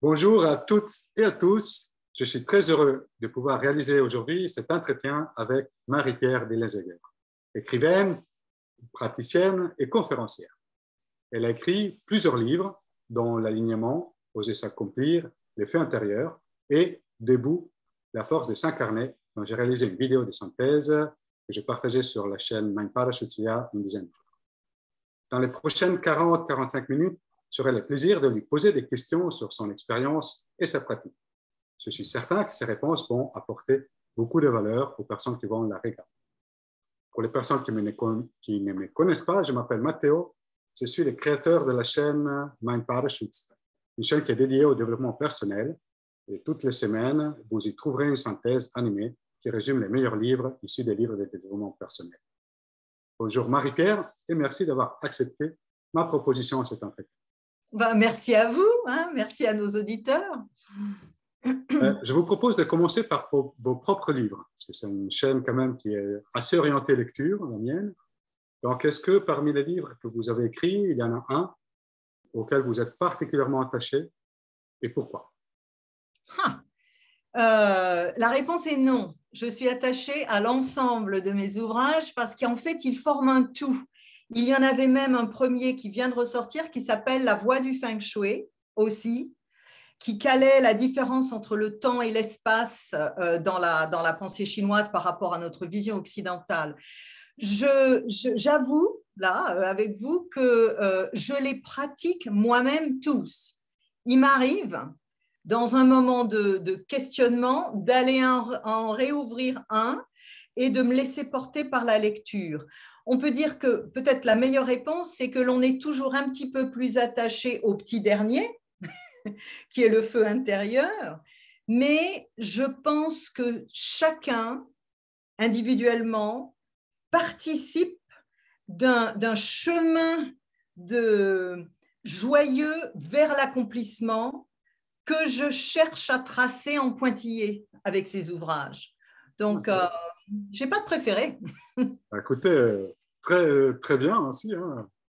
Bonjour à toutes et à tous. Je suis très heureux de pouvoir réaliser aujourd'hui cet entretien avec Marie-Pierre Delezegher, écrivaine, praticienne et conférencière. Elle a écrit plusieurs livres, dont L'alignement, Oser s'accomplir, Les faits intérieurs et Debout, la force de s'incarner, dont j'ai réalisé une vidéo de synthèse que j'ai partagée sur la chaîne Mind Parachute il y a une dizaine de jours. Dans les prochaines 40-45 minutes, j'aurai le plaisir de lui poser des questions sur son expérience et sa pratique. Je suis certain que ces réponses vont apporter beaucoup de valeur aux personnes qui vont la regarder. Pour les personnes qui ne me connaissent pas, je m'appelle Matteo, je suis le créateur de la chaîne Mind Parachute, une chaîne qui est dédiée au développement personnel. Et toutes les semaines, vous y trouverez une synthèse animée qui résume les meilleurs livres issus des livres de développement personnel. Bonjour Marie-Pierre et merci d'avoir accepté ma proposition à cet entretien. Merci à vous, merci à nos auditeurs. Je vous propose de commencer par vos propres livres, parce que c'est une chaîne quand même qui est assez orientée lecture, la mienne. Donc, est-ce que parmi les livres que vous avez écrits, il y en a un auquel vous êtes particulièrement attaché et pourquoi? La réponse est non. Je suis attachée à l'ensemble de mes ouvrages parce qu'en fait, ils forment un tout. Il y en avait même un premier qui vient de ressortir qui s'appelle La Voie du Feng Shui aussi, qui calait la différence entre le temps et l'espace dans la pensée chinoise par rapport à notre vision occidentale. J'avoue, là, avec vous, que je les pratique moi-même tous. Il m'arrive, dans un moment de questionnement, d'aller en réouvrir un et de me laisser porter par la lecture. On peut dire que peut-être la meilleure réponse, c'est que l'on est toujours un petit peu plus attaché au petit dernier, qui est le feu intérieur, mais je pense que chacun, individuellement, participe d'un chemin joyeux vers l'accomplissement que je cherche à tracer en pointillé avec ces ouvrages. Donc, je n'ai pas de préféré. Écoutez, très bien aussi.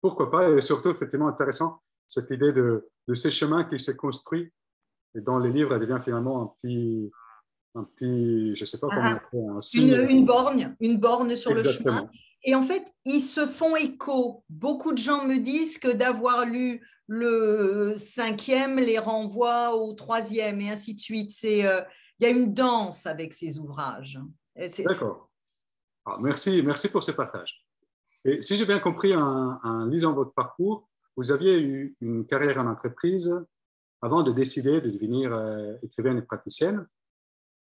Pourquoi pas? Et surtout, effectivement, intéressant, cette idée de ces chemins qui se construisent et dans les livres, elle devient finalement un petit je ne sais pas comment appeler, un signe. Une borne sur Exactement. le chemin. Et en fait, ils se font écho. Beaucoup de gens me disent que d'avoir lu le 5e les renvoie au 3e et ainsi de suite. Il y a une danse avec ces ouvrages. D'accord. Merci pour ce partage. Et si j'ai bien compris en lisant votre parcours, vous aviez eu une carrière en entreprise avant de décider de devenir écrivaine et praticienne.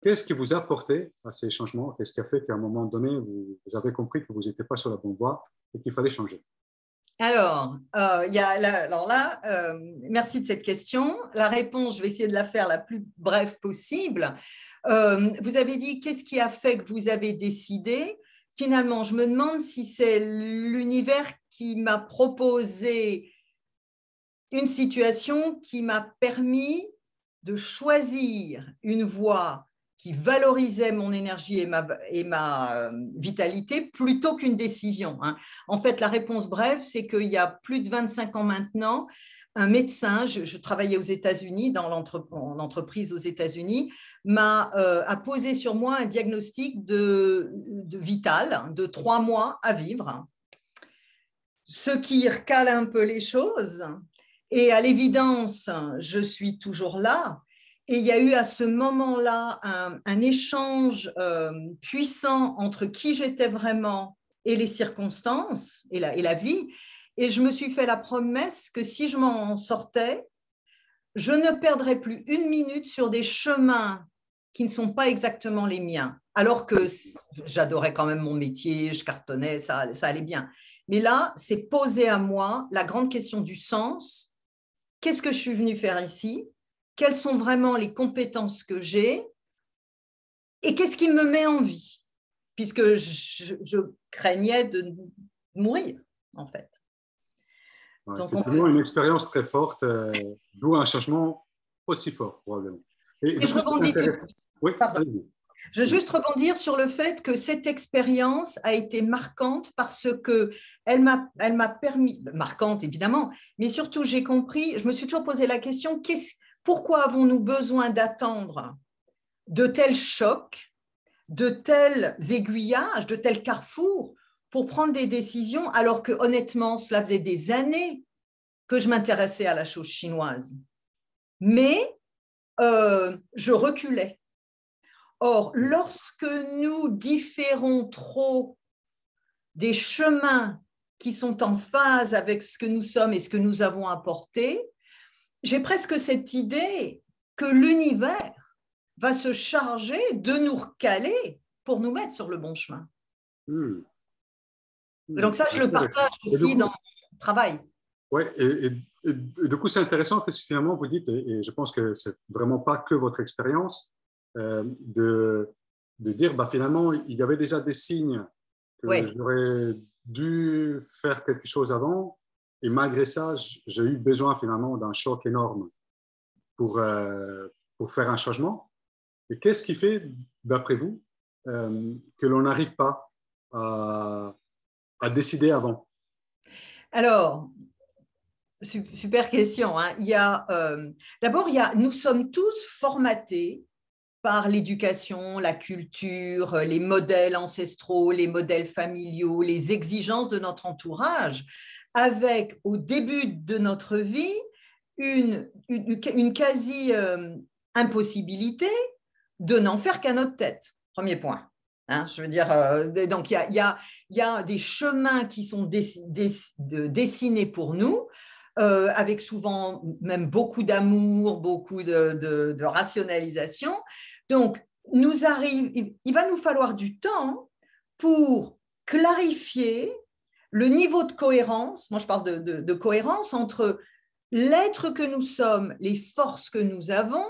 Qu'est-ce qui vous a porté à ces changements? Qu'est-ce qui a fait qu'à un moment donné, vous avez compris que vous n'étiez pas sur la bonne voie et qu'il fallait changer? Alors, merci de cette question. La réponse, je vais essayer de la faire la plus brève possible. Vous avez dit, qu'est-ce qui a fait que vous avez décidé? Finalement, je me demande si c'est l'univers qui m'a proposé une situation qui m'a permis de choisir une voie qui valorisait mon énergie et ma vitalité plutôt qu'une décision. En fait, la réponse brève, c'est qu'il y a plus de 25 ans maintenant, un médecin, je travaillais aux États-Unis, en entreprise aux États-Unis, a posé sur moi un diagnostic de vital de 3 mois à vivre, ce qui recale un peu les choses. Et à l'évidence, je suis toujours là. Et il y a eu à ce moment-là un échange puissant entre qui j'étais vraiment et les circonstances et la vie. Et je me suis fait la promesse que si je m'en sortais, je ne perdrais plus une minute sur des chemins qui ne sont pas exactement les miens. Alors que j'adorais quand même mon métier, je cartonnais, ça allait bien. Mais là, c'est posé à moi la grande question du sens. Qu'est-ce que je suis venue faire ici? Quelles sont vraiment les compétences que j'ai? Et qu'est-ce qui me met en vie? Puisque je craignais de mourir, en fait. Ouais, donc, c'est vraiment une expérience très forte, d'où un changement aussi fort, probablement. Et je rebondis. Oui, je veux juste rebondir sur le fait que cette expérience a été marquante parce qu'elle m'a permis, marquante évidemment, mais surtout j'ai compris, je me suis toujours posé la question, Pourquoi avons-nous besoin d'attendre de tels chocs, de tels aiguillages, de tels carrefours pour prendre des décisions, alors que honnêtement, cela faisait des années que je m'intéressais à la chose chinoise. Mais je reculais. Or, lorsque nous différons trop des chemins qui sont en phase avec ce que nous sommes et ce que nous avons apporté, j'ai presque cette idée que l'univers va se charger de nous recaler pour nous mettre sur le bon chemin. Donc ça, je le partage aussi dans mon travail. Oui, et du coup, c'est intéressant que finalement, vous dites, et je pense que ce n'est vraiment pas que votre expérience, de dire, finalement, il y avait déjà des signes que j'aurais dû faire quelque chose avant, et malgré ça, j'ai eu besoin finalement d'un choc énorme pour faire un changement. Et qu'est-ce qui fait, d'après vous, que l'on n'arrive pas à décider avant? Alors, super question. Hein. D'abord, nous sommes tous formatés par l'éducation, la culture, les modèles ancestraux, les modèles familiaux, les exigences de notre entourage, avec au début de notre vie une quasi-impossibilité de n'en faire qu'à notre tête. Premier point. Hein, je veux dire, donc il y a des chemins qui sont dessinés pour nous, avec souvent même beaucoup d'amour, beaucoup de rationalisation. Donc, il va nous falloir du temps pour clarifier le niveau de cohérence. Moi, je parle de cohérence entre l'être que nous sommes, les forces que nous avons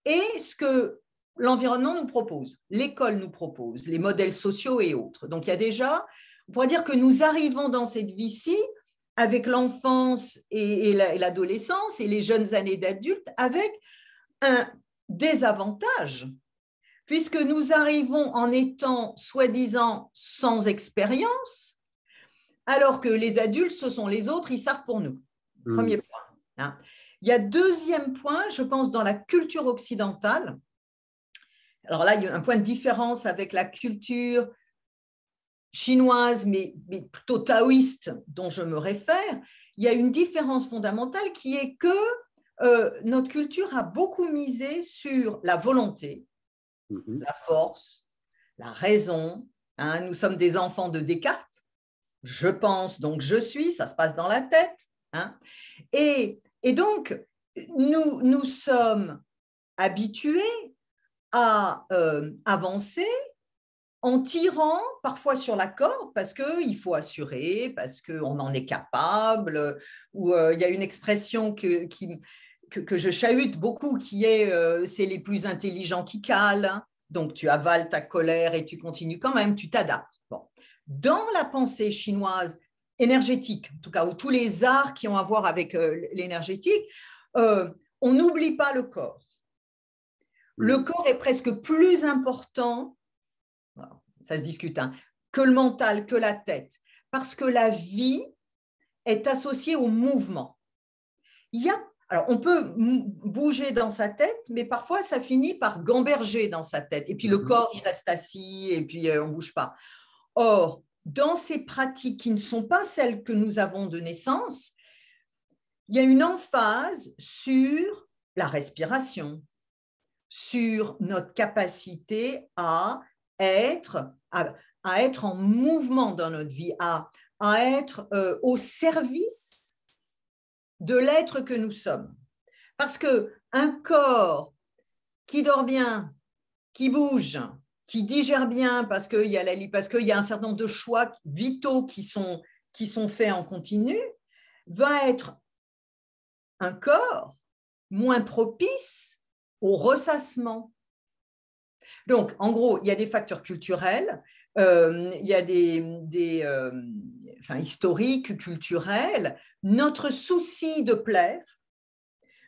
et ce que l'environnement nous propose, l'école nous propose, les modèles sociaux et autres. Donc, il y a déjà, on pourrait dire que nous arrivons dans cette vie-ci avec l'enfance et l'adolescence et les jeunes années d'adulte avec un désavantage, puisque nous arrivons en étant soi-disant sans expérience, alors que les adultes, ce sont les autres, ils savent pour nous. Premier point. Hein. Il y a deuxième point, je pense, dans la culture occidentale. Alors là, il y a un point de différence avec la culture chinoise, mais plutôt taoïste dont je me réfère. Il y a une différence fondamentale qui est que notre culture a beaucoup misé sur la volonté, la force, la raison. Hein. Nous sommes des enfants de Descartes. Je pense, donc je suis, ça se passe dans la tête. Hein. Et donc, nous sommes habitués à avancer en tirant parfois sur la corde parce qu'il faut assurer, parce qu'on en est capable, ou il y a une expression que je chahute beaucoup qui est c'est les plus intelligents qui calent, donc tu avales ta colère et tu continues quand même, tu t'adaptes. Bon. Dans la pensée chinoise énergétique, en tout cas, ou tous les arts qui ont à voir avec l'énergétique, on n'oublie pas le corps. Le corps est presque plus important, ça se discute, hein, que le mental, que la tête, parce que la vie est associée au mouvement. Alors, on peut bouger dans sa tête, mais parfois, ça finit par gamberger dans sa tête. Et puis, le corps, il reste assis et puis on ne bouge pas. Or, dans ces pratiques qui ne sont pas celles que nous avons de naissance, il y a une emphase sur la respiration, sur notre capacité à être en mouvement dans notre vie, à être au service de l'être que nous sommes. Parce qu'un corps qui dort bien, qui bouge, qui digère bien parce qu'il y a un certain nombre de choix vitaux qui sont faits en continu, va être un corps moins propice au ressassement. Donc, en gros, il y a des facteurs culturels, il y a historiques, culturels, notre souci de plaire,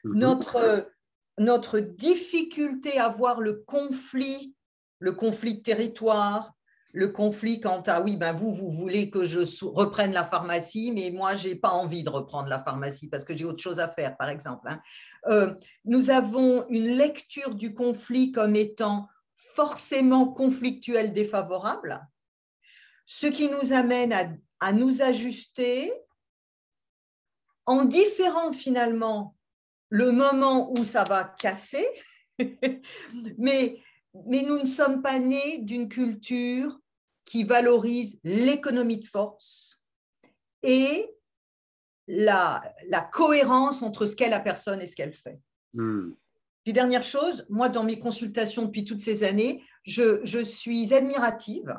notre difficulté à voir le conflit de territoire, le conflit quant à oui, ben vous voulez que je reprenne la pharmacie, mais moi, je n'ai pas envie de reprendre la pharmacie parce que j'ai autre chose à faire, par exemple. Nous avons une lecture du conflit comme étant forcément conflictuel défavorable, ce qui nous amène à nous ajuster en différant finalement le moment où ça va casser, mais nous ne sommes pas nés d'une culture qui valorise l'économie de force et la cohérence entre ce qu'est la personne et ce qu'elle fait. Puis dernière chose, moi dans mes consultations depuis toutes ces années, je suis admirative,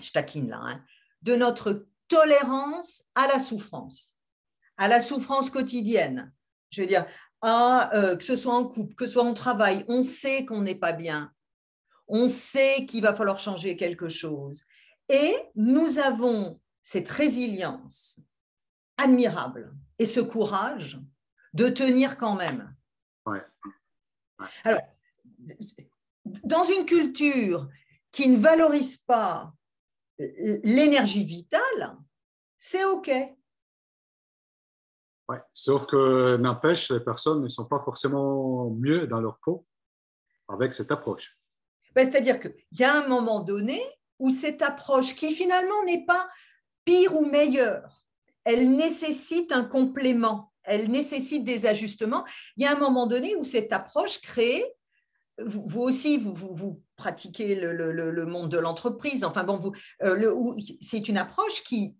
je taquine là, hein, de notre tolérance à la souffrance quotidienne. Je veux dire, que ce soit en couple, que ce soit en travail, on sait qu'on n'est pas bien, on sait qu'il va falloir changer quelque chose. Et nous avons cette résilience admirable et ce courage de tenir quand même. Ouais. Alors, dans une culture qui ne valorise pas l'énergie vitale, c'est OK. Ouais. Sauf que, n'empêche, les personnes ne sont pas forcément mieux dans leur peau avec cette approche. C'est-à-dire qu'il y a un moment donné où cette approche, qui finalement n'est pas pire ou meilleure, elle nécessite un complément, elle nécessite des ajustements. Il y a un moment donné où cette approche crée, vous aussi, vous pratiquez le monde de l'entreprise, enfin bon, c'est une approche qui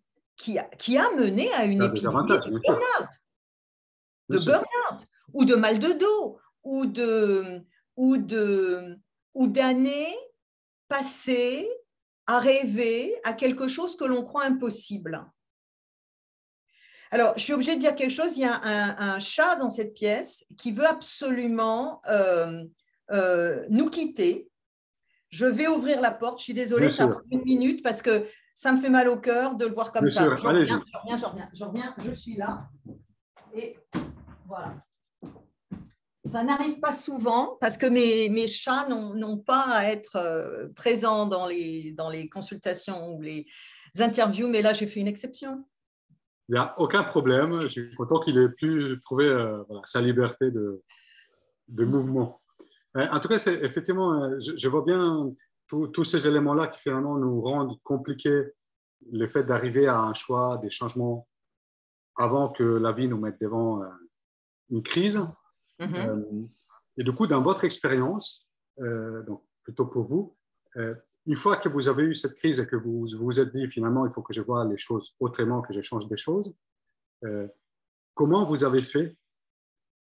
a mené à une épidémie de burn-out, ou de mal de dos, ou d'années passées à rêver à quelque chose que l'on croit impossible. Alors, je suis obligée de dire quelque chose. Il y a un chat dans cette pièce qui veut absolument nous quitter. Je vais ouvrir la porte. Je suis désolée, ça prend 1 minute parce que ça me fait mal au cœur de le voir comme ça. Je reviens, je suis là. Et voilà. Ça n'arrive pas souvent parce que mes chats n'ont pas à être présents dans les consultations ou les interviews, mais là, j'ai fait une exception. Il n'y a aucun problème. Je suis content qu'il ait pu trouver sa liberté de mouvement. En tout cas, effectivement, je vois bien tous ces éléments-là qui finalement nous rendent compliqué le fait d'arriver à un choix, des changements avant que la vie nous mette devant une crise. Et du coup, dans votre expérience, donc plutôt pour vous, une fois que vous avez eu cette crise et que vous vous êtes dit finalement il faut que je vois les choses autrement, que je change des choses, comment vous avez fait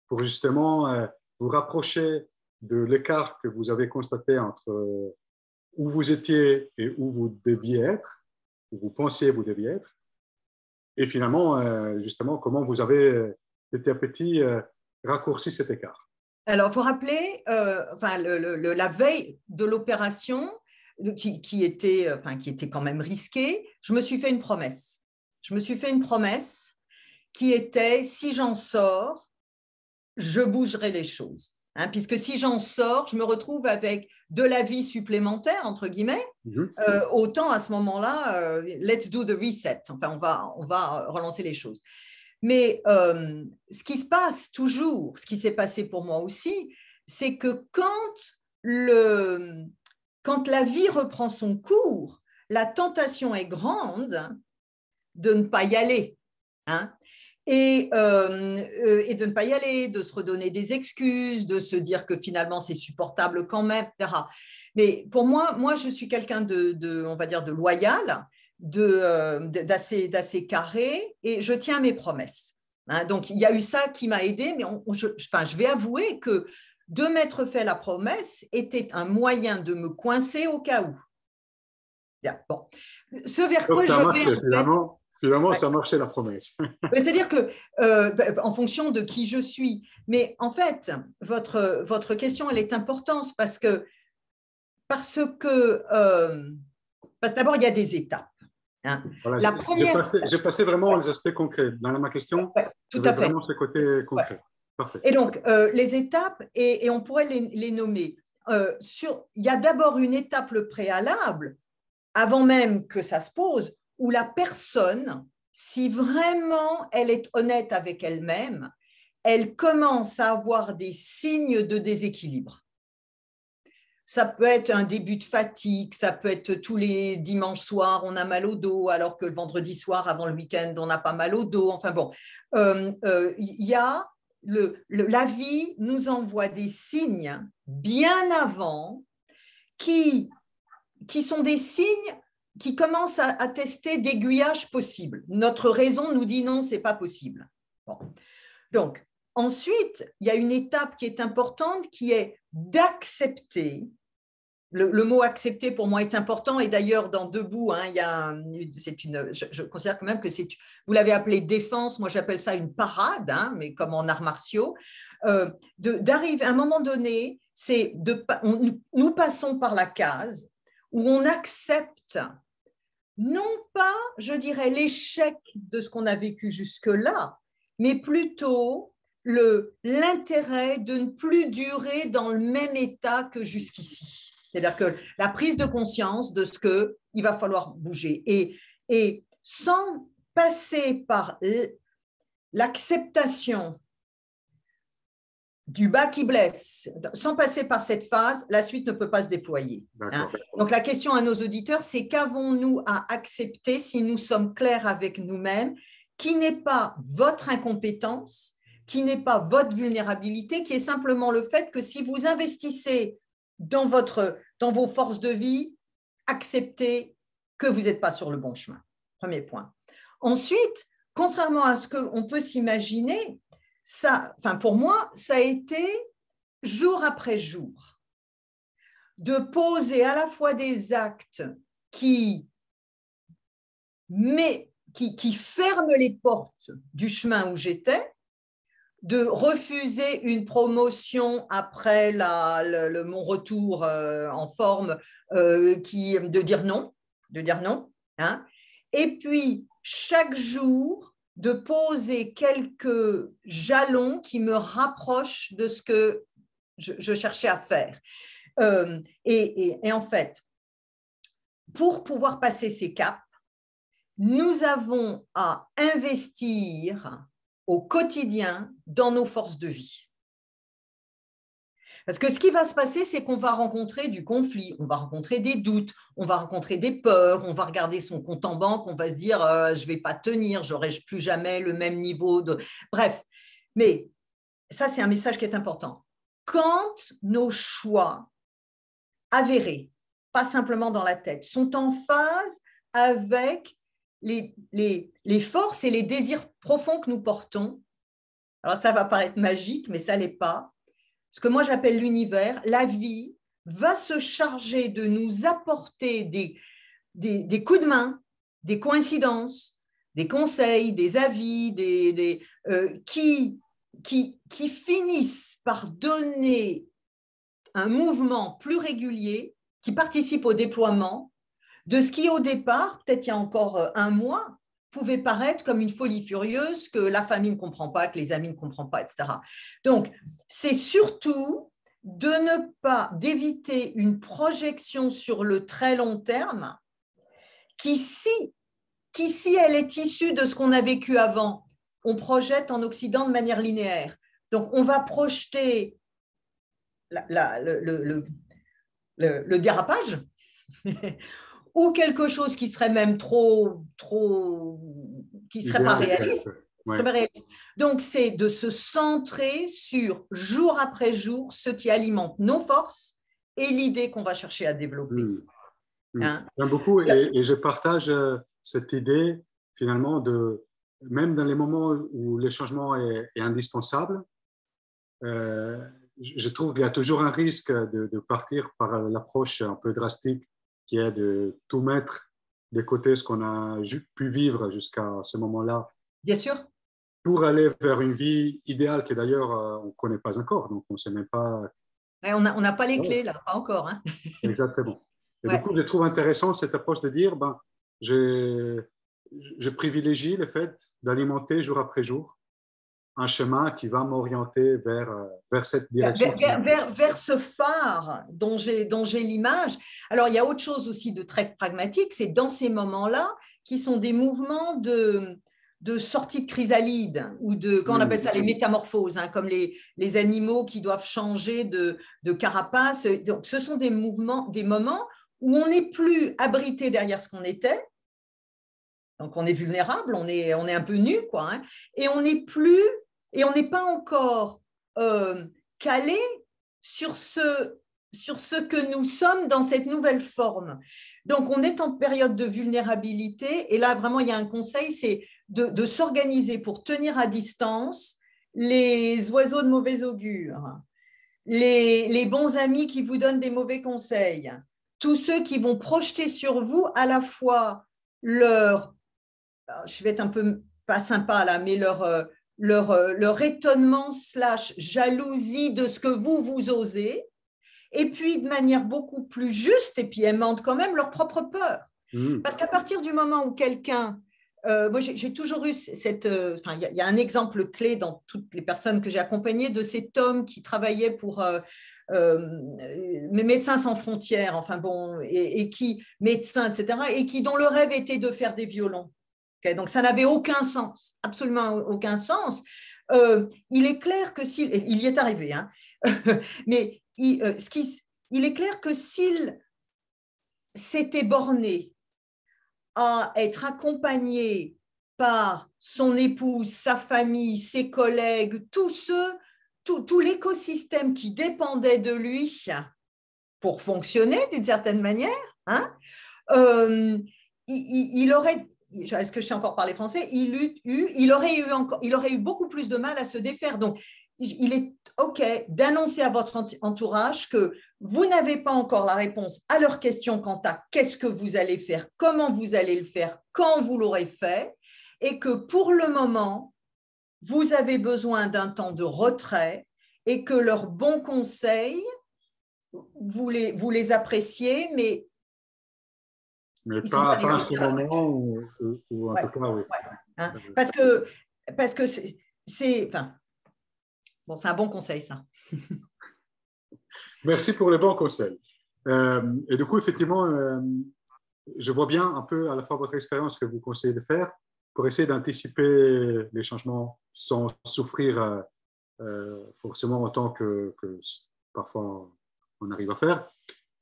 pour justement vous rapprocher de l'écart que vous avez constaté entre où vous étiez et où vous deviez être, où vous pensiez vous deviez être, et finalement justement comment vous avez petit à petit raccourci cet écart? Alors, il faut rappeler, la veille de l'opération, qui était quand même risquée, je me suis fait une promesse. Je me suis fait une promesse qui était, si j'en sors, je bougerai les choses. Hein, puisque si j'en sors, je me retrouve avec de la vie supplémentaire, entre guillemets, autant à ce moment-là, let's do the reset. Enfin, on va relancer les choses. Mais ce qui se passe toujours, ce qui s'est passé pour moi aussi, c'est que quand la vie reprend son cours, la tentation est grande de ne pas y aller. Hein, et de ne pas y aller, de se redonner des excuses, de se dire que finalement c'est supportable quand même, etc. Mais pour moi je suis quelqu'un on va dire de loyal, d'assez carré, et je tiens mes promesses. Hein, donc il y a eu ça qui m'a aidée, mais je vais avouer que de m'être fait la promesse était un moyen de me coincer au cas où. Bien, bon. Ce vers quoi je vais... Finalement, ça marchait la promesse. C'est-à-dire que, en fonction de qui je suis, mais en fait, votre question, elle est importante parce que d'abord, il y a des étapes. Hein. Voilà, j'ai passé vraiment les aspects concrets. Dans ma question, tout à fait. Vraiment ce côté concret. Ouais. Parfait. Et donc, les étapes, et on pourrait les nommer. Il y a d'abord une étape, le préalable, avant même que ça se pose, où la personne, si vraiment elle est honnête avec elle-même, elle commence à avoir des signes de déséquilibre. Ça peut être un début de fatigue, ça peut être tous les dimanches soirs, on a mal au dos, alors que le vendredi soir, avant le week-end, on n'a pas mal au dos. Enfin bon, y a la vie nous envoie des signes bien avant qui sont des signes qui commencent à tester d'aiguillage possible. Notre raison nous dit non, ce n'est pas possible. Bon. Donc, ensuite, il y a une étape qui est importante qui est d'accepter. Le mot accepter pour moi est important et d'ailleurs dans Debout, hein, je considère quand même que vous l'avez appelé défense, moi j'appelle ça une parade, hein, mais comme en arts martiaux, d'arriver à un moment donné, nous passons par la case où on accepte non pas, je dirais, l'échec de ce qu'on a vécu jusque-là, mais plutôt l'intérêt de ne plus durer dans le même état que jusqu'ici. C'est-à-dire que la prise de conscience de ce qu'il va falloir bouger. Et sans passer par l'acceptation du bas qui blesse, sans passer par cette phase, la suite ne peut pas se déployer. Hein. Donc la question à nos auditeurs, c'est qu'avons-nous à accepter si nous sommes clairs avec nous-mêmes, qui n'est pas votre incompétence, qui n'est pas votre vulnérabilité, qui est simplement le fait que si vous investissez dans vos forces de vie, acceptez que vous n'êtes pas sur le bon chemin. Premier point. Ensuite, contrairement à ce qu'on peut s'imaginer, pour moi, ça a été jour après jour de poser à la fois des actes qui ferment les portes du chemin où j'étais, de refuser une promotion après mon retour en forme, de dire non, hein, et puis chaque jour de poser quelques jalons qui me rapprochent de ce que je cherchais à faire. Et en fait, pour pouvoir passer ces caps, nous avons à investir au quotidien dans nos forces de vie. Parce que ce qui va se passer, c'est qu'on va rencontrer du conflit, on va rencontrer des doutes, on va rencontrer des peurs, on va regarder son compte en banque, on va se dire je ne vais pas tenir, j'aurai plus jamais le même niveau de… Bref, mais ça, c'est un message qui est important. Quand nos choix avérés, pas simplement dans la tête, sont en phase avec les forces et les désirs profonds que nous portons, alors ça va paraître magique, mais ça ne l'est pas, ce que moi j'appelle l'univers, la vie va se charger de nous apporter des coups de main, des coïncidences, des conseils, des avis, qui finissent par donner un mouvement plus régulier qui participe au déploiement de ce qui, au départ, peut-être il y a encore un mois, pouvait paraître comme une folie furieuse, que la famille ne comprend pas, que les amis ne comprennent pas, etc. Donc, c'est surtout d'éviter une projection sur le très long terme qui, si elle est issue de ce qu'on a vécu avant, on projette en Occident de manière linéaire. Donc, on va projeter le dérapage ou quelque chose qui serait même qui serait pas réaliste. Ouais. Donc, c'est de se centrer sur, jour après jour, ce qui alimente nos forces et l'idée qu'on va chercher à développer. Hein? J'aime beaucoup et je partage cette idée, finalement, même dans les moments où le changement est indispensable, je trouve qu'il y a toujours un risque de partir par l'approche un peu drastique qui est de tout mettre de côté ce qu'on a pu vivre jusqu'à ce moment-là. Bien sûr. Pour aller vers une vie idéale que d'ailleurs on ne connaît pas encore, donc on ne sait même pas. Ouais, on n'a pas les clés là, pas encore. Hein. Exactement. Et du coup, je trouve intéressant cette approche de dire, je privilégie le fait d'alimenter jour après jour un chemin qui va m'orienter vers cette direction. Vers ce phare dont j'ai l'image. Alors, il y a autre chose aussi de très pragmatique, c'est dans ces moments-là qui sont des mouvements de sortie de chrysalide ou comment on appelle ça, les métamorphoses, hein, comme les animaux qui doivent changer de carapace. Donc, ce sont des moments où on n'est plus abrité derrière ce qu'on était. Donc, on est vulnérable, on est un peu nu, quoi, hein, et on n'est pas encore calé sur ce que nous sommes dans cette nouvelle forme. Donc, on est en période de vulnérabilité, et là, vraiment, il y a un conseil, c'est de s'organiser pour tenir à distance les oiseaux de mauvais augure, les bons amis qui vous donnent des mauvais conseils, tous ceux qui vont projeter sur vous à la fois je vais être un peu pas sympa là, mais leur étonnement / jalousie de ce que vous osez, et puis de manière beaucoup plus juste et puis aimante quand même, leur propre peur. Parce qu'à partir du moment où quelqu'un… moi, j'ai toujours eu il y a un exemple clé dans toutes les personnes que j'ai accompagnées de cet homme qui travaillait pour… Médecins sans frontières, enfin bon, et qui, médecin, etc., et dont le rêve était de faire des violons. Okay, donc, ça n'avait aucun sens, absolument aucun sens. Il est clair que il y est arrivé, hein, mais il est clair que s'il s'était borné à être accompagné par son épouse, sa famille, ses collègues, tout l'écosystème qui dépendait de lui pour fonctionner d'une certaine manière, hein, il aurait… Est-ce que je sais encore parler français? Il aurait eu beaucoup plus de mal à se défaire. Donc, il est OK d'annoncer à votre entourage que vous n'avez pas encore la réponse à leurs questions quant à qu'est-ce que vous allez faire, comment vous allez le faire, quand vous l'aurez fait, et que pour le moment, vous avez besoin d'un temps de retrait et que leurs bons conseils, vous les appréciez, mais pas à ce moment ou en tout cas, oui. Hein, parce que c'est un bon conseil, ça. Merci pour les bons conseils. Et du coup, effectivement, je vois bien un peu à la fois votre expérience que vous conseillez de faire pour essayer d'anticiper les changements sans souffrir forcément autant que parfois on arrive à faire.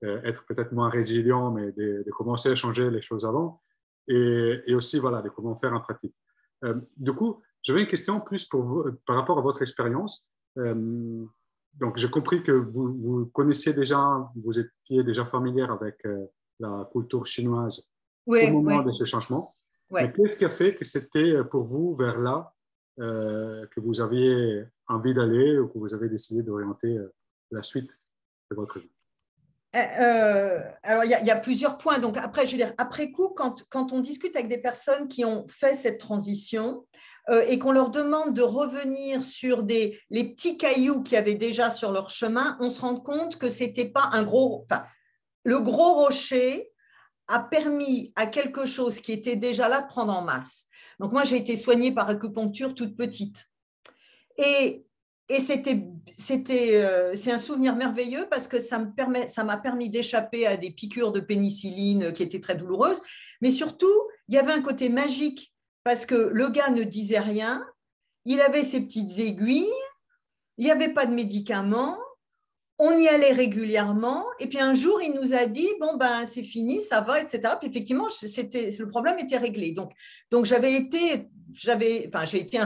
Être peut-être moins résilient, mais de commencer à changer les choses avant, et aussi voilà, de comment faire en pratique. Du coup, j'avais une question plus pour vous, par rapport à votre expérience. Donc, j'ai compris que vous connaissiez déjà, vous étiez déjà familière avec la culture chinoise au moment de ce changement. Mais qu'est-ce qui a fait que c'était pour vous vers là que vous aviez envie d'aller ou que vous avez décidé d'orienter la suite de votre vie? Alors, il y a plusieurs points. Donc, après, je veux dire, après coup, quand on discute avec des personnes qui ont fait cette transition et qu'on leur demande de revenir sur les petits cailloux qu'il y avait déjà sur leur chemin, on se rend compte que c'était pas un gros… Enfin, le gros rocher a permis à quelque chose qui était déjà là de prendre en masse. Donc, moi, j'ai été soignée par acupuncture toute petite. Et c'est un souvenir merveilleux parce que ça m'a permis d'échapper à des piqûres de pénicilline qui étaient très douloureuses. Mais surtout, il y avait un côté magique parce que le gars ne disait rien, il avait ses petites aiguilles, il n'y avait pas de médicaments, on y allait régulièrement. Et puis un jour, il nous a dit, bon, ben, c'est fini, ça va, etc. Puis effectivement, le problème était réglé. Donc j'ai été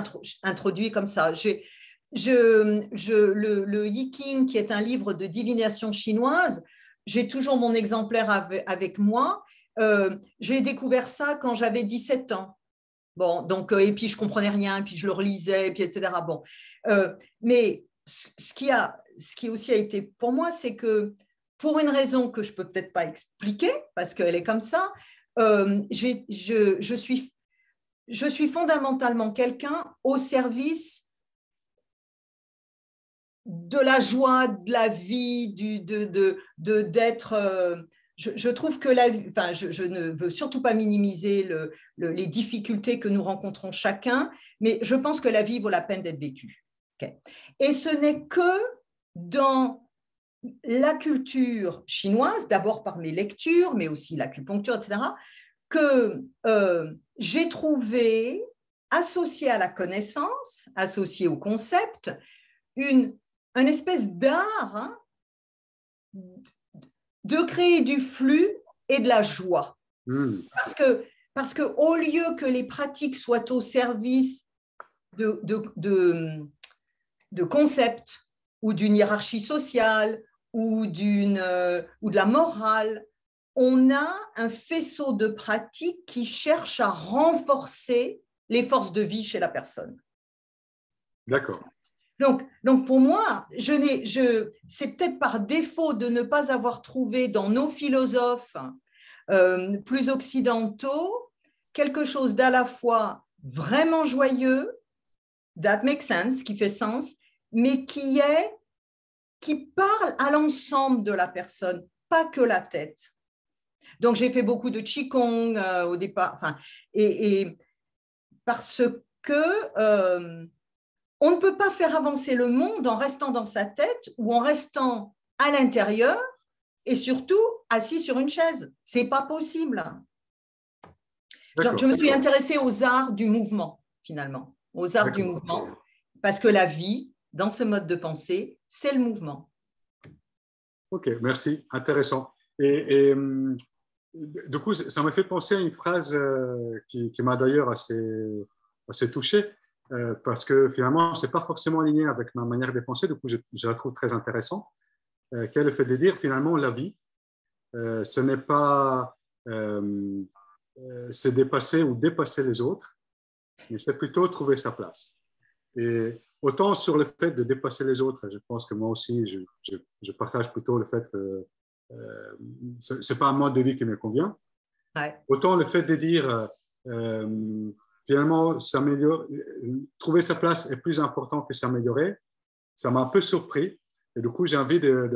introduit comme ça. Le Yiking, qui est un livre de divination chinoise, j'ai toujours mon exemplaire avec moi. J'ai découvert ça quand j'avais 17 ans. Bon, donc, et puis je ne comprenais rien, et puis je le relisais, et puis etc. Bon. Mais ce qui aussi a été pour moi, c'est que pour une raison que je ne peux peut-être pas expliquer, parce qu'elle est comme ça, je suis fondamentalement quelqu'un au service de la joie, de la vie, d'être… je trouve que je ne veux surtout pas minimiser les difficultés que nous rencontrons chacun, mais je pense que la vie vaut la peine d'être vécue. Okay. Et ce n'est que dans la culture chinoise, d'abord par mes lectures, mais aussi l'acupuncture, etc., que j'ai trouvé, associé à la connaissance, associé au concept, une espèce d'art, hein, de créer du flux et de la joie. Parce que au lieu que les pratiques soient au service de concepts ou d'une hiérarchie sociale ou de la morale, on a un faisceau de pratiques qui cherche à renforcer les forces de vie chez la personne. D'accord. Donc pour moi, c'est peut-être par défaut de ne pas avoir trouvé dans nos philosophes plus occidentaux quelque chose d'à la fois vraiment joyeux, that makes sense, qui fait sens, mais qui parle à l'ensemble de la personne, pas que la tête. Donc j'ai fait beaucoup de Qigong au départ, et parce que on ne peut pas faire avancer le monde en restant dans sa tête ou en restant à l'intérieur et surtout assis sur une chaise. Ce n'est pas possible. Je me suis intéressée aux arts du mouvement, finalement, aux arts du mouvement, parce que la vie, dans ce mode de pensée, c'est le mouvement. Ok, merci, intéressant. Et du coup, ça m'a fait penser à une phrase qui m'a d'ailleurs assez touché. Parce que finalement, ce n'est pas forcément aligné avec ma manière de penser, du coup, je la trouve très intéressante, qui est le fait de dire finalement la vie, ce n'est pas se dépasser ou dépasser les autres, mais c'est plutôt trouver sa place. Et autant sur le fait de dépasser les autres, je pense que moi aussi, je partage plutôt le fait que ce n'est pas un mode de vie qui me convient. Ouais. Autant le fait de dire finalement, trouver sa place est plus important que s'améliorer. Ça m'a un peu surpris. Et du coup, j'ai envie de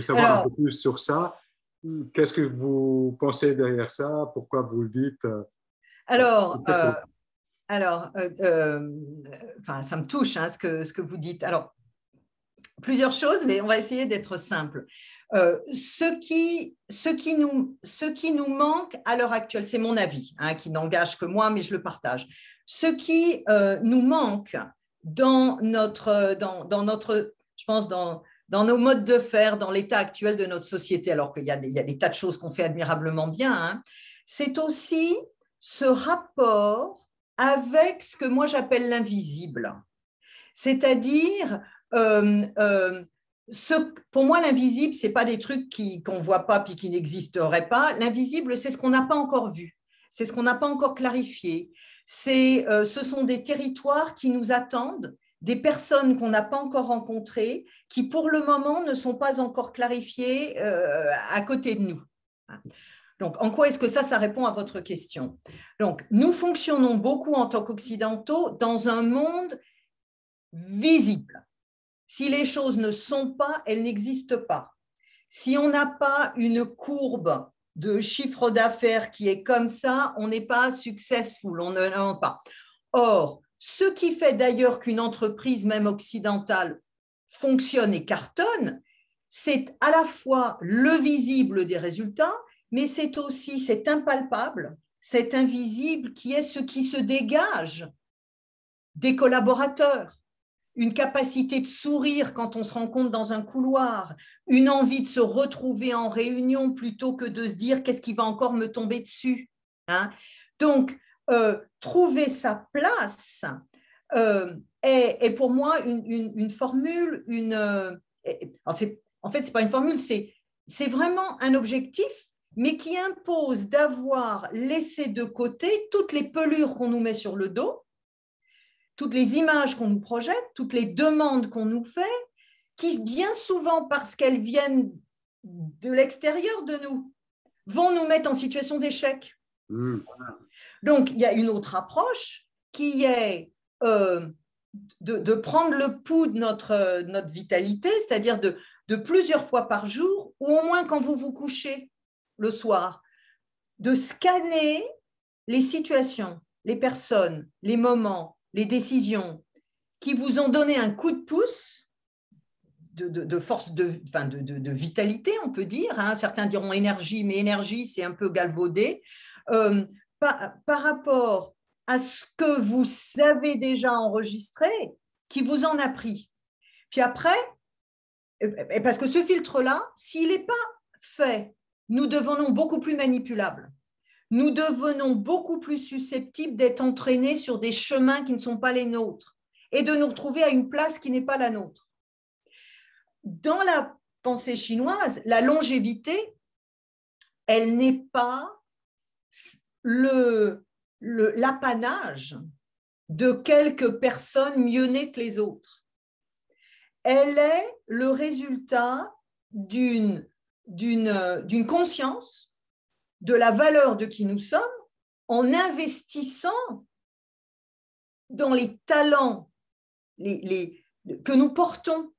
savoir un peu plus sur ça. Qu'est-ce que vous pensez derrière ça? Pourquoi vous le dites? Ça me touche hein, ce que vous dites. Alors, plusieurs choses, mais on va essayer d'être simple. Ce qui nous manque à l'heure actuelle, c'est mon avis, hein, qui n'engage que moi, mais je le partage. Ce qui nous manque dans je pense, dans nos modes de faire, dans l'état actuel de notre société, alors qu'il y a des tas de choses qu'on fait admirablement bien, hein, c'est aussi ce rapport avec ce que moi j'appelle l'invisible. C'est-à-dire, pour moi, l'invisible, ce n'est pas des trucs qu'on ne voit pas puis qui n'existeraient pas. L'invisible, c'est ce qu'on n'a pas encore vu, c'est ce qu'on n'a pas encore clarifié. Ce sont des territoires qui nous attendent, des personnes qu'on n'a pas encore rencontrées, qui pour le moment ne sont pas encore clarifiées à côté de nous. Donc, en quoi est-ce que ça répond à votre question? Donc, nous fonctionnons beaucoup en tant qu'occidentaux dans un monde visible. Si les choses ne sont pas, elles n'existent pas. Si on n'a pas une courbe de chiffre d'affaires qui est comme ça, on n'est pas successful, on n'en a pas. Or, ce qui fait d'ailleurs qu'une entreprise, même occidentale, fonctionne et cartonne, c'est à la fois le visible des résultats, mais c'est aussi cet impalpable, cet invisible qui est ce qui se dégage des collaborateurs. Une capacité de sourire quand on se rencontre dans un couloir, une envie de se retrouver en réunion plutôt que de se dire qu'est-ce qui va encore me tomber dessus. Hein? Donc, trouver sa place est pour moi une formule, en fait, ce n'est pas une formule, c'est vraiment un objectif, mais qui impose d'avoir laissé de côté toutes les pelures qu'on nous met sur le dos, toutes les images qu'on nous projette, toutes les demandes qu'on nous fait, qui bien souvent, parce qu'elles viennent de l'extérieur de nous, vont nous mettre en situation d'échec. Donc, il y a une autre approche qui est de prendre le pouls de notre vitalité, c'est-à-dire de plusieurs fois par jour ou au moins quand vous vous couchez le soir, de scanner les situations, les personnes, les moments, les décisions qui vous ont donné un coup de pouce de force, de vitalité, on peut dire. Hein. Certains diront énergie, mais énergie, c'est un peu galvaudé. Par rapport à ce que vous avez déjà enregistré, qui vous en a pris. Puis après, parce que ce filtre-là, s'il n'est pas fait, nous devenons beaucoup plus manipulables. Nous devenons beaucoup plus susceptibles d'être entraînés sur des chemins qui ne sont pas les nôtres et de nous retrouver à une place qui n'est pas la nôtre. Dans la pensée chinoise, la longévité, elle n'est pas l'apanage de quelques personnes mieux nées que les autres. Elle est le résultat d'une conscience de la valeur de qui nous sommes en investissant dans les talents que nous portons.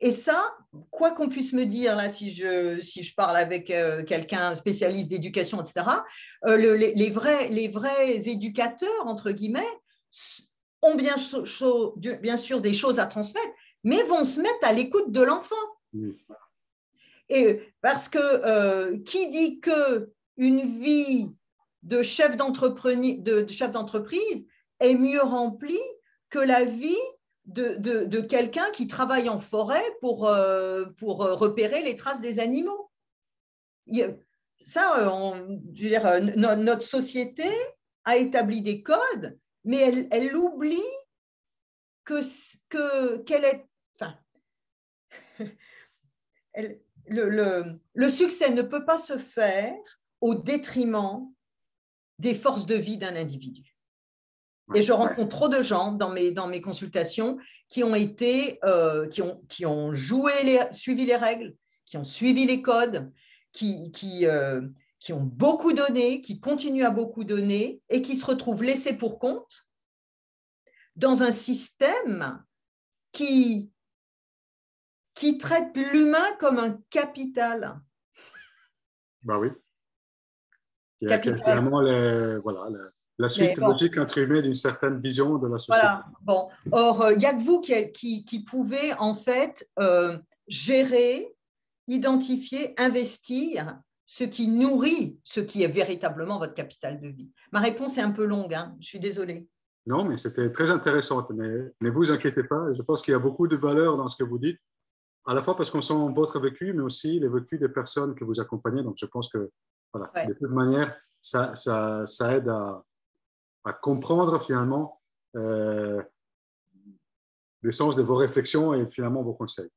Et ça, quoi qu'on puisse me dire, là, si je parle avec quelqu'un spécialiste d'éducation, etc., les vrais éducateurs, entre guillemets, ont bien sûr des choses à transmettre, mais vont se mettre à l'écoute de l'enfant. Oui. Et parce que qui dit qu'une vie de chef d'entreprise est mieux remplie que la vie de quelqu'un qui travaille en forêt pour repérer les traces des animaux. Ça, je veux dire, notre société a établi des codes, mais elle oublie qu'elle est... Enfin, le succès ne peut pas se faire au détriment des forces de vie d'un individu. Et je rencontre trop de gens dans mes consultations qui ont suivi les règles, qui ont suivi les codes, qui ont beaucoup donné, qui continuent à beaucoup donner et qui se retrouvent laissés pour compte dans un système qui traite l'humain comme un capital. Ben oui. Qui est clairement la suite logique imprimée d'une certaine vision de la société. Voilà. Bon. Or, il n'y a que vous qui pouvez en fait gérer, identifier, investir ce qui nourrit ce qui est véritablement votre capital de vie. Ma réponse est un peu longue, hein. Je suis désolée. Non, mais c'était très intéressant. Mais ne vous inquiétez pas, je pense qu'il y a beaucoup de valeur dans ce que vous dites, à la fois parce qu'on sent votre vécu, mais aussi les vécus des personnes que vous accompagnez. Donc, je pense que, voilà, de toute manière, ça aide à comprendre finalement l'essence de vos réflexions et finalement vos conseils.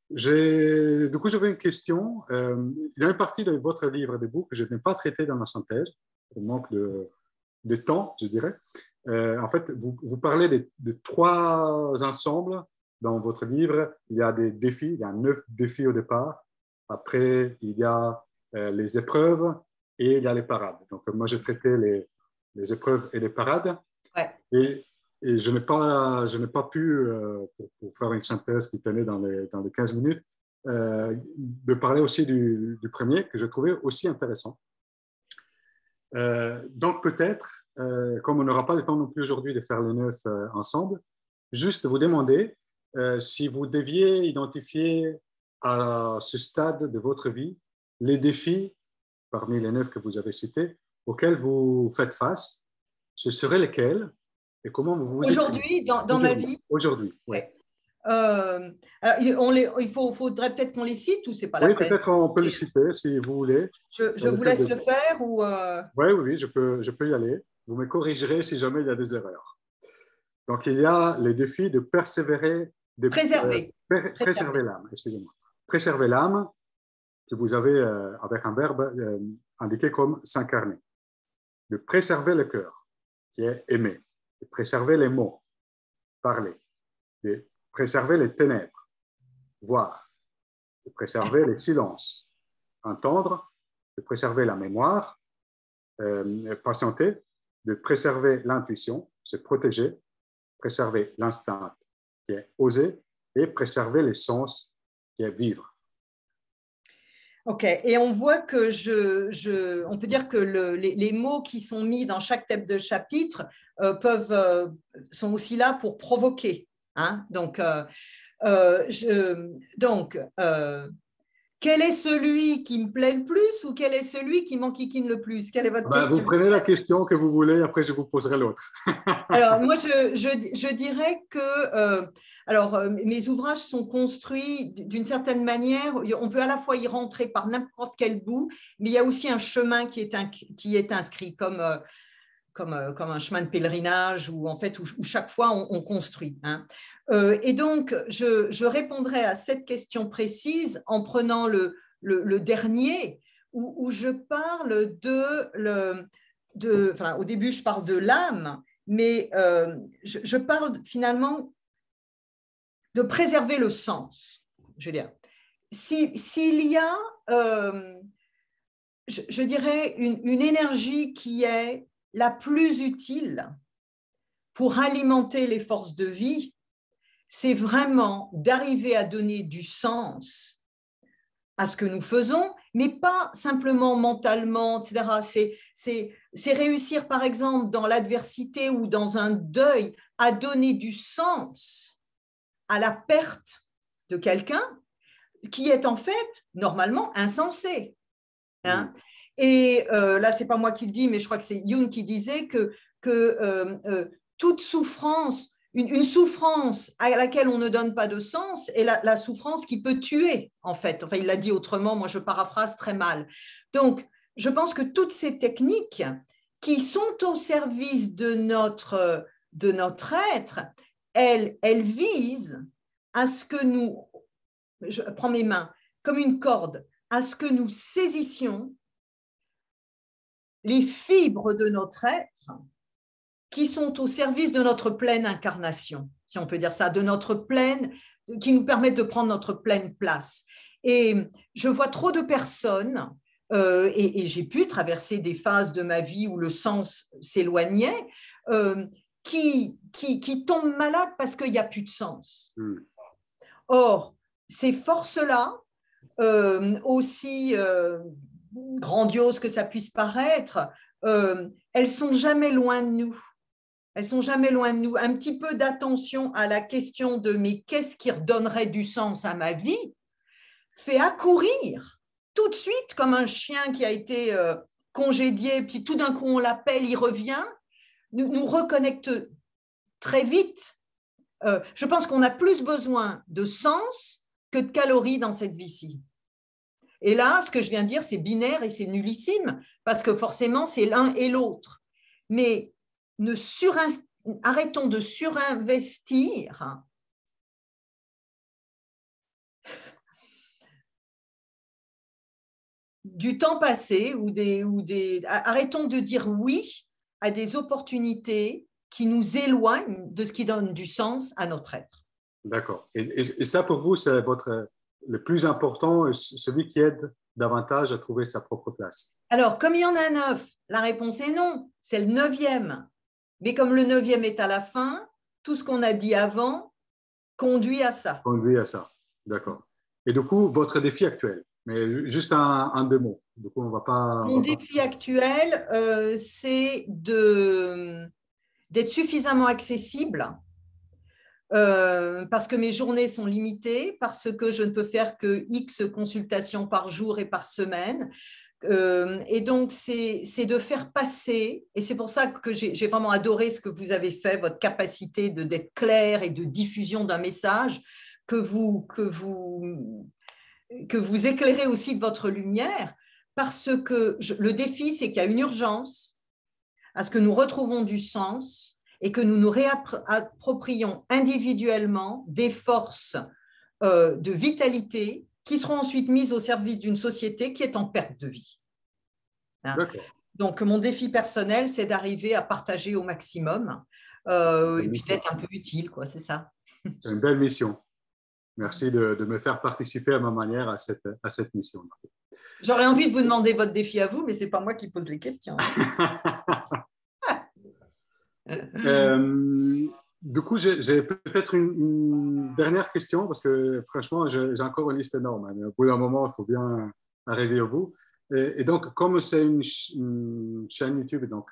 Du coup, j'avais une question. Il y a une partie de votre livre de book que je n'ai pas traité dans la synthèse, au manque de temps, je dirais. En fait, vous parlez de 3 ensembles dans votre livre. Il y a des défis, il y a 9 défis au départ. Après, il y a les épreuves et il y a les parades. Donc, moi, j'ai traité les épreuves et les parades. Ouais. Et je n'ai pas pu, pour faire une synthèse qui tenait dans les 15 minutes, de parler aussi du premier, que je trouvais aussi intéressant. Donc peut-être, comme on n'aura pas le temps non plus aujourd'hui de faire les 9 ensemble, juste vous demander si vous deviez identifier à ce stade de votre vie les défis, parmi les 9 que vous avez cités, auxquels vous faites face, ce seraient lesquels et comment vous vous aujourd'hui, dans ma vie. Aujourd'hui, oui. Il faudrait peut-être qu'on les cite ou c'est pas la peine? Oui, peut-être on peut les citer si vous voulez. Je vous laisse le faire ou Oui, je peux y aller. Vous me corrigerez si jamais il y a des erreurs. Donc, il y a les défis de persévérer, préserver l'âme, excusez-moi. Préserver l'âme, que vous avez avec un verbe indiqué comme s'incarner. De préserver le cœur, qui est aimer. De préserver les mots, parler. De préserver les ténèbres, voir. De préserver les silences, entendre. De préserver la mémoire, patienter. De préserver l'intuition, se protéger. Préserver l'instinct, qui est oser. Et préserver les sens, qui est vivre. OK. Et on voit que on peut dire que les mots qui sont mis dans chaque thème de chapitre sont aussi là pour provoquer. Hein? Donc, quel est celui qui me plaît le plus ou quel est celui qui m'enquiquine le plus? Quelle est votre Vous question? prenez la question que vous voulez, après je vous poserai l'autre. Alors, moi, je dirais que mes ouvrages sont construits d'une certaine manière. On peut à la fois y rentrer par n'importe quel bout, mais il y a aussi un chemin qui est inscrit comme un chemin de pèlerinage où, en fait, où chaque fois on construit. Hein. Et donc, je répondrai à cette question précise en prenant le dernier, où je parle enfin, au début, je parle de l'âme, mais je parle finalement de préserver le sens. Je veux dire, s'il y a, je dirais, une énergie qui est la plus utile pour alimenter les forces de vie, c'est vraiment d'arriver à donner du sens à ce que nous faisons, mais pas simplement mentalement, etc. C'est réussir, par exemple, dans l'adversité ou dans un deuil, à donner du sens à la perte de quelqu'un qui est en fait normalement insensé. Hein? Et là, ce n'est pas moi qui le dis, mais je crois que c'est Jung qui disait que toute souffrance, une souffrance à laquelle on ne donne pas de sens est la souffrance qui peut tuer, en fait. Enfin, il l'a dit autrement, moi je paraphrase très mal. Donc, je pense que toutes ces techniques qui sont au service de notre être, elles visent à ce que nous, je prends mes mains comme une corde, à ce que nous saisissions les fibres de notre être qui sont au service de notre pleine incarnation, si on peut dire ça, de notre pleine, qui nous permettent de prendre notre pleine place. Et je vois trop de personnes, et j'ai pu traverser des phases de ma vie où le sens s'éloignait, qui tombent malades parce qu'il n'y a plus de sens. Or, ces forces-là, aussi grandioses que ça puisse paraître, elles sont jamais loin de nous. Elles sont jamais loin de nous. Un petit peu d'attention à la question de mais qu'est-ce qui redonnerait du sens à ma vie fait accourir tout de suite comme un chien qui a été congédié, puis tout d'un coup on l'appelle, il revient, nous reconnecte très vite. Je pense qu'on a plus besoin de sens que de calories dans cette vie-ci. Et là, ce que je viens de dire, c'est binaire et c'est nullissime, parce que forcément, c'est l'un et l'autre. Mais arrêtons de surinvestir du temps passé arrêtons de dire oui à des opportunités qui nous éloignent de ce qui donne du sens à notre être. D'accord. Et ça, pour vous, c'est le plus important, celui qui aide davantage à trouver sa propre place? Alors, comme il y en a 9, la réponse est non. C'est le 9e. Mais comme le 9e est à la fin, tout ce qu'on a dit avant conduit à ça. Conduit à ça. D'accord. Et du coup, votre défi actuel, mais juste un deux mots. Du coup, on va pas. Mon défi actuel, c'est d'être suffisamment accessible parce que mes journées sont limitées, parce que je ne peux faire que X consultations par jour et par semaine. Et donc, c'est de faire passer, et c'est pour ça que j'ai vraiment adoré ce que vous avez fait, votre capacité d'être clair et de diffusion d'un message, que vous éclairez aussi de votre lumière, parce que le défi, c'est qu'il y a une urgence à ce que nous retrouvons du sens et que nous nous réapproprions individuellement des forces de vitalité qui seront ensuite mises au service d'une société qui est en perte de vie. Hein? Donc, mon défi personnel, c'est d'arriver à partager au maximum et puis d'être un peu utile, quoi, c'est ça. C'est une belle mission. Merci de me faire participer à ma manière à cette mission. J'aurais envie de vous demander votre défi à vous, mais ce n'est pas moi qui pose les questions. Du coup, j'ai peut-être une dernière question, parce que franchement, j'ai encore une liste énorme. Mais au bout d'un moment, il faut bien arriver au bout. Et donc, comme c'est une chaîne YouTube, donc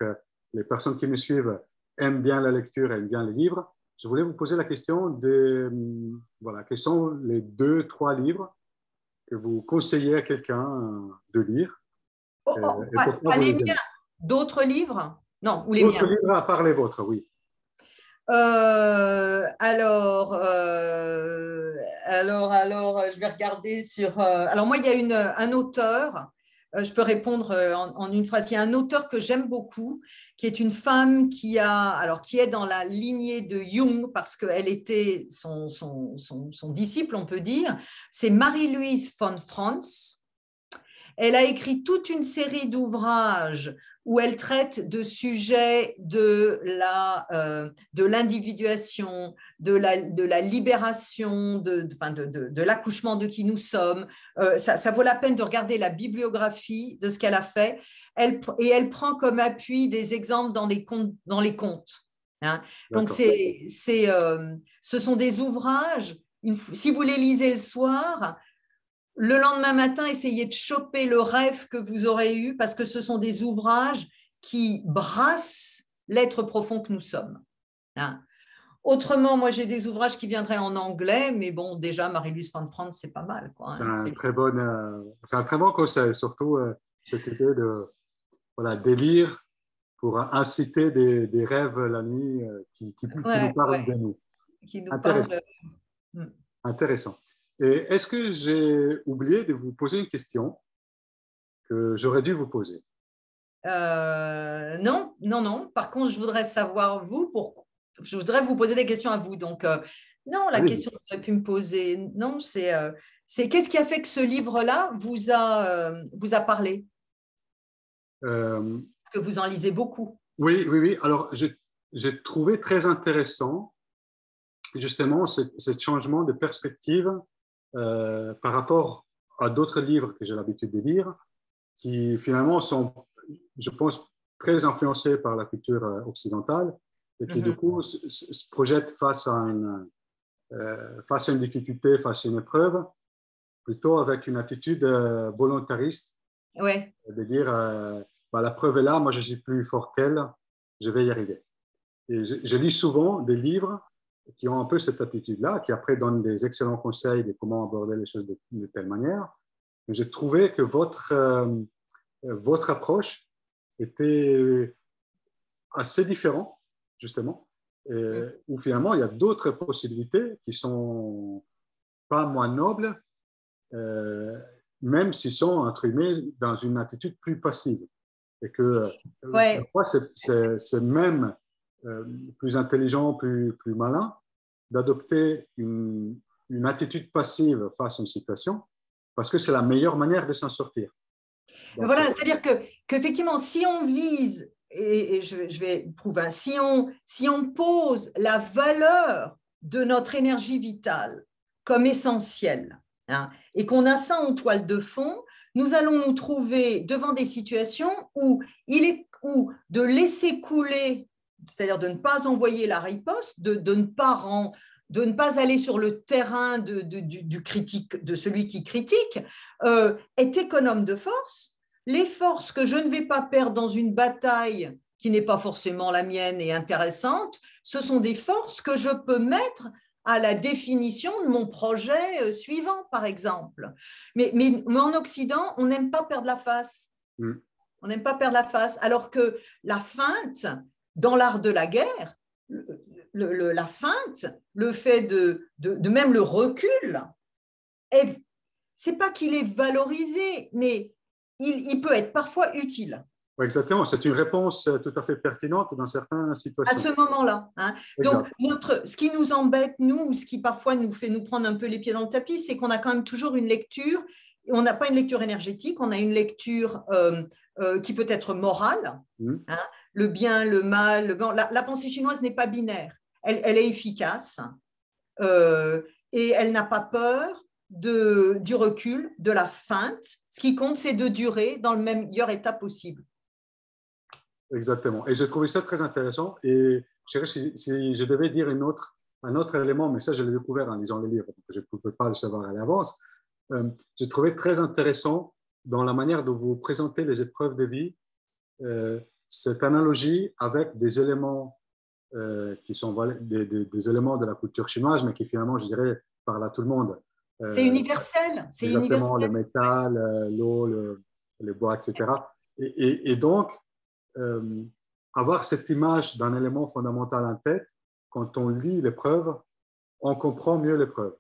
les personnes qui me suivent aiment bien la lecture, aiment bien les livres, je voulais vous poser la question de, voilà, quels sont les 2-3 livres que vous conseillez à quelqu'un de lire et pourquoi Pas vous les les miens, aimez. d'autres livres? Non, ou les D'autres miens. livres à part les vôtres, oui. Alors, je vais regarder sur. Alors, moi, il y a un auteur, je peux répondre en une phrase. Il y a un auteur que j'aime beaucoup, qui est une femme qui est dans la lignée de Jung, parce qu'elle était son disciple, on peut dire. C'est Marie-Louise von Franz. Elle a écrit toute une série d'ouvrages où elle traite de sujets de l'individuation, de la libération, de l'accouchement de qui nous sommes. Ça vaut la peine de regarder la bibliographie de ce qu'elle a fait. Elle prend comme appui des exemples dans les contes. Hein. Donc, ce sont des ouvrages, si vous les lisez le soir, le lendemain matin, essayez de choper le rêve que vous aurez eu parce que ce sont des ouvrages qui brassent l'être profond que nous sommes. Hein. Autrement, moi, j'ai des ouvrages qui viendraient en anglais, mais bon, déjà, Marie-Louise von Franz, c'est pas mal. Quoi, C'est hein. un très bon conseil, surtout cette idée de voilà, délire pour inciter des rêves la nuit qui nous parlent de nous. Qui nous parlent. Intéressant. Intéressant. Et est-ce que j'ai oublié de vous poser une question que j'aurais dû vous poser? Non, non, non. Par contre, je voudrais savoir je voudrais vous poser des questions à vous. Donc, non, la question que vous auriez pu me poser, non, c'est qu'est-ce qui a fait que ce livre-là vous a parlé? Que vous en lisez beaucoup. Oui, oui, oui. Alors, j'ai trouvé très intéressant justement ce changement de perspective par rapport à d'autres livres que j'ai l'habitude de lire, qui finalement sont, je pense, très influencés par la culture occidentale et qui du coup se projettent face à une difficulté, face à une épreuve, plutôt avec une attitude volontariste, ouais. de dire la preuve est là, moi je suis plus fort qu'elle, je vais y arriver. Et je lis souvent des livres qui ont un peu cette attitude-là, qui après donnent des excellents conseils de comment aborder les choses de telle manière. Mais j'ai trouvé que votre approche était assez différente, justement, où finalement il y a d'autres possibilités qui sont pas moins nobles, même s'ils sont entre guillemets dans une attitude plus passive. Et que parfois c'est même plus intelligent, plus malin d'adopter une attitude passive face à une situation parce que c'est la meilleure manière de s'en sortir. Donc, voilà, c'est-à-dire qu'effectivement, si on vise, et je vais prouver, si on pose la valeur de notre énergie vitale comme essentielle, hein, et qu'on a ça en toile de fond, nous allons nous trouver devant des situations où de laisser couler, c'est-à-dire de ne pas envoyer la riposte, de ne pas aller sur le terrain du critique, de celui qui critique, est économe de force. Les forces que je ne vais pas perdre dans une bataille qui n'est pas forcément la mienne et intéressante, ce sont des forces que je peux mettre à la définition de mon projet suivant, par exemple. Mais en Occident, on n'aime pas perdre la face. On n'aime pas perdre la face, alors que la feinte, dans l'art de la guerre, la feinte, le fait de même le recul, c'est pas qu'il est valorisé, mais il peut être parfois utile. Oui, exactement, c'est une réponse tout à fait pertinente dans certaines situations. À ce moment-là. Hein. Donc, ce qui nous embête, nous, ou ce qui parfois nous fait nous prendre un peu les pieds dans le tapis, c'est qu'on a quand même toujours une lecture, on n'a pas une lecture énergétique, on a une lecture qui peut être morale, hein, le bien, le mal, la pensée chinoise n'est pas binaire, elle est efficace et elle n'a pas peur du recul, de la feinte. Ce qui compte, c'est de durer dans le meilleur état possible. Exactement. Et j'ai trouvé ça très intéressant. Et je dirais, si je devais dire un autre élément, mais ça, je l'ai découvert en lisant les livres, donc je ne pouvais pas le savoir à l'avance, j'ai trouvé très intéressant dans la manière dont vous présentez les épreuves de vie, cette analogie avec des éléments qui sont des éléments de la culture chinoise, mais qui finalement, je dirais, parlent à tout le monde. C'est universel. C'est Exactement, le universel. métal, l'eau, le bois, etc. Et donc, avoir cette image d'un élément fondamental en tête, quand on lit l'épreuve, on comprend mieux l'épreuve.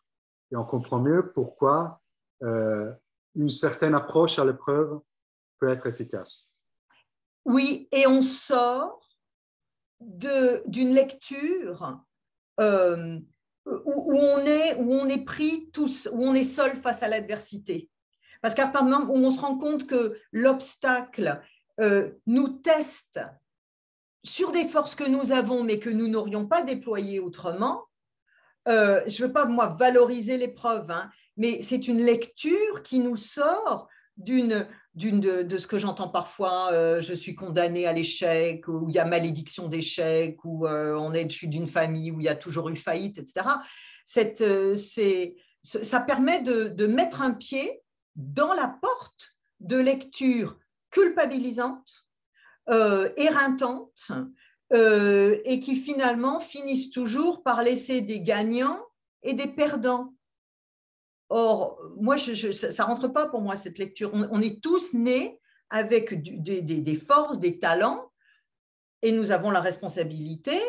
Et on comprend mieux pourquoi une certaine approche à l'épreuve peut être efficace. Oui, et on sort d'une lecture où on est pris tous, où on est seul face à l'adversité. Parce qu'à part moment où on se rend compte que l'obstacle nous teste sur des forces que nous avons, mais que nous n'aurions pas déployées autrement. Je ne veux pas, moi, valoriser l'épreuve, hein, mais c'est une lecture qui nous sort de ce que j'entends parfois, je suis condamné à l'échec, ou il y a malédiction d'échec, ou je suis d'une famille où il y a toujours eu faillite, etc. Ça permet de mettre un pied dans la porte de lecture culpabilisante, éreintante, et qui finalement finissent toujours par laisser des gagnants et des perdants. Or, moi, ça ne rentre pas pour moi, cette lecture. On est tous nés avec des forces, des talents, et nous avons la responsabilité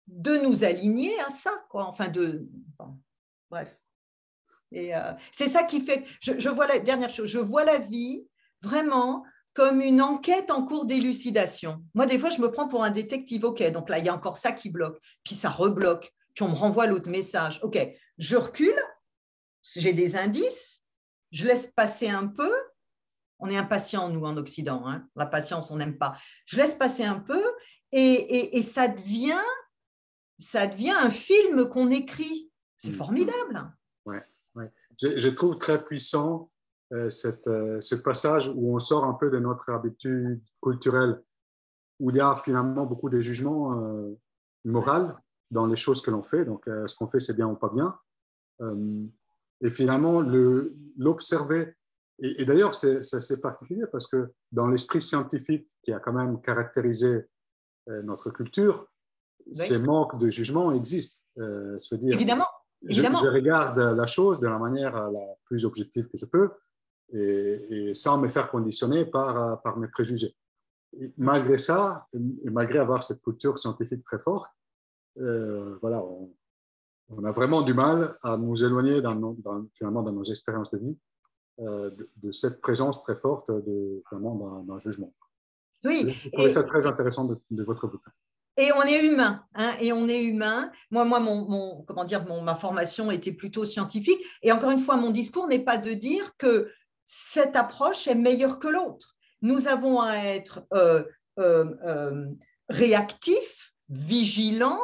de nous aligner à ça, quoi. Enfin, bref. Et c'est ça qui fait… Je vois la dernière chose, je vois la vie vraiment comme une enquête en cours d'élucidation. Moi, des fois, je me prends pour un détective. OK, donc là, il y a encore ça qui bloque. Puis ça rebloque. Puis on me renvoie l'autre message. OK, je recule. J'ai des indices. Je laisse passer un peu. On est impatient, nous, en Occident. Hein. La patience, on n'aime pas. Je laisse passer un peu et ça devient un film qu'on écrit. C'est formidable. Ouais, ouais. Je trouve très puissant ce passage où on sort un peu de notre habitude culturelle, où il y a finalement beaucoup de jugements moraux dans les choses que l'on fait. Donc, ce qu'on fait, c'est bien ou pas bien. Et finalement, l'observer. Et d'ailleurs, c'est particulier parce que dans l'esprit scientifique qui a quand même caractérisé notre culture, Oui. ces manques de jugement existent. Se dire, Évidemment. je regarde la chose de la manière la plus objective que je peux et sans me faire conditionner par mes préjugés. Et malgré ça, et malgré avoir cette culture scientifique très forte, voilà, on a vraiment du mal à nous éloigner finalement dans nos expériences de vie de cette présence très forte finalement d'un jugement. Oui. Je trouvais ça très intéressant de votre bouquin. Et on est humain, hein, et on est humain. Moi, ma formation était plutôt scientifique. Et encore une fois, mon discours n'est pas de dire que cette approche est meilleure que l'autre. Nous avons à être réactifs, vigilants,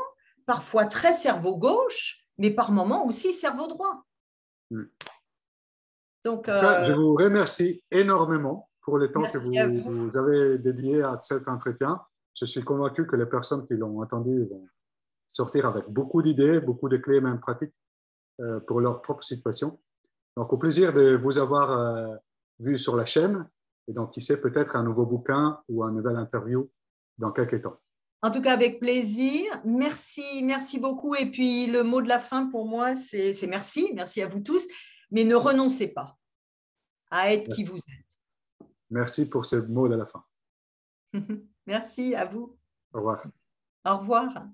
parfois très cerveau gauche, mais par moments aussi cerveau droit. Donc, je vous remercie énormément pour le temps que vous avez dédié à cet entretien. Je suis convaincu que les personnes qui l'ont entendu vont sortir avec beaucoup d'idées, beaucoup de clés, même pratiques, pour leur propre situation. Donc, au plaisir de vous avoir vu sur la chaîne. Et donc, qui sait, peut-être un nouveau bouquin ou un nouvel interview dans quelques temps. En tout cas, avec plaisir. Merci beaucoup. Et puis, le mot de la fin pour moi, c'est merci. Merci à vous tous. Mais ne renoncez pas à être qui vous êtes. Merci pour ce mot de la fin. Merci à vous. Au revoir. Au revoir.